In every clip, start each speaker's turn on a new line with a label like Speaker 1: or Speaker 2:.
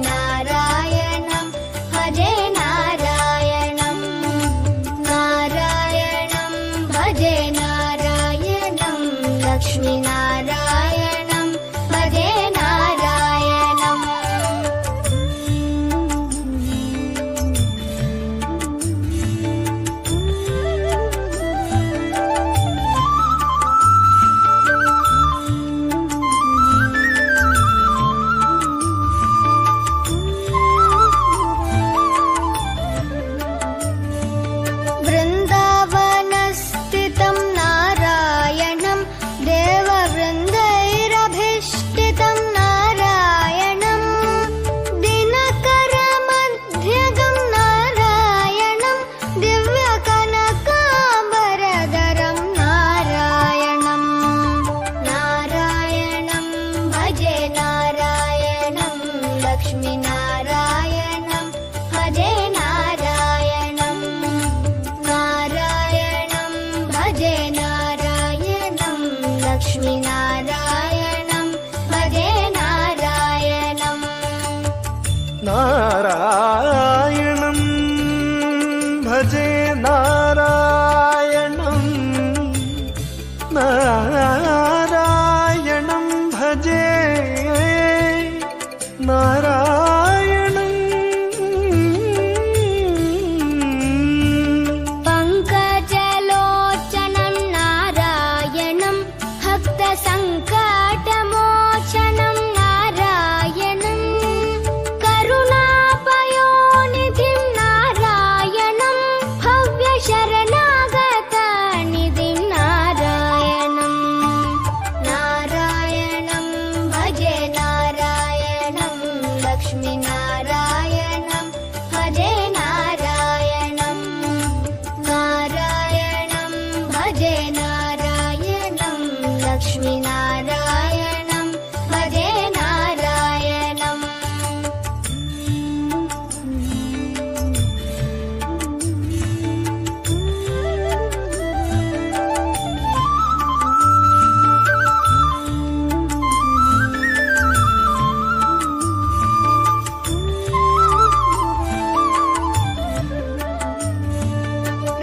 Speaker 1: नारायणं भजे नारायणं नारायणं भजे नारायणं लक्ष्मीनारायणं भजे नारायणम् वृन्दावनस्थितं नारायणं देववृन्दैरभिष्टितं नारायणं दिनकरमध्यगं नारायणं दिव्यकनकाम्बरधरं नारायणं नारायणं भजे नारायणं लक्ष्मीनारायणं भजे नारायणं नारायणं भजे नारायणं लक्ष्मीनारायणं भजे नारायणम्
Speaker 2: नारायणं भजे नारायणं नारायणं भजे नारायणम्
Speaker 1: पङ्कजलोचनं नारायणं भक्तसङ्कटमोचनं नारायणं करुणापयोनिधिं नारायणं भव्यशरणागतनिधिं नारायणं नारायणं भजे नारायणं लक्ष्मीनारायणं भजे नारायणं नारायणं भजे नारायणं लक्ष्मीनारायणं भजे नारायणम्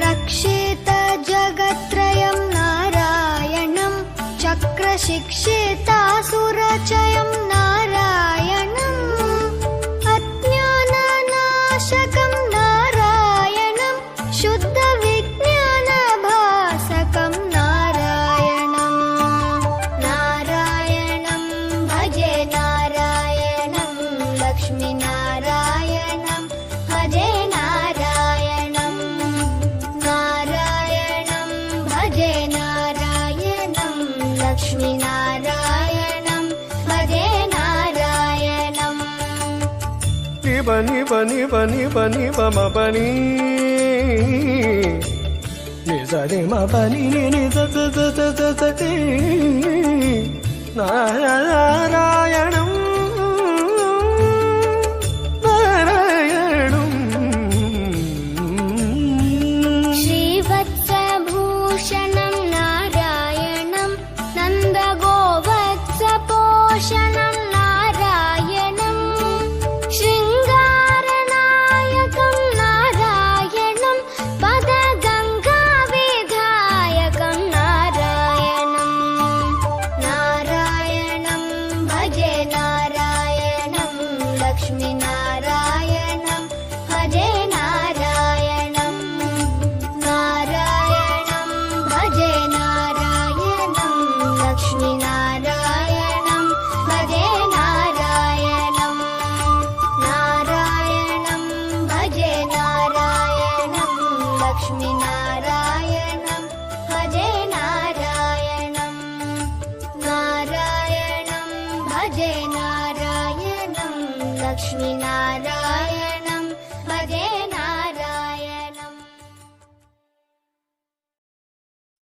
Speaker 1: रक्षित जगत्त्रयं नारायणं चक्रशिक्षितासुरचयं नारायणं अज्ञाननाशकं नारायणं शुद्धविज्ञानभासकं नारायणं नारायणं भजे नारायणं लक्ष्मीनारायणं भजे नारायणं नारायणं भजे नारायणं लक्ष्मीनारायणं भजे नारायणम्
Speaker 2: निबनि बनि बनि बनि बम बनि निजरि म बनि नि ज ज ज ज ज ज ति नारायणं नारायणं
Speaker 1: श्रीवत्सभूषणं नारायणं नन्दगोवत्सपोषणं नारायणं शृङ्गारनायकं नारायणं पदगङ्गाविधायकं नारायणं नारायणं भजे नारायणं लक्ष्मीनारायणं भजे नारायणं नारायणं भजे नारायणं लक्ष्मीनारायणं भजे नारायणं नारायणं भजे नारायणं लक्ष्मीनारायणं भजे नारायणं नारायणं भजे नारायणं लक्ष्मीनारायणं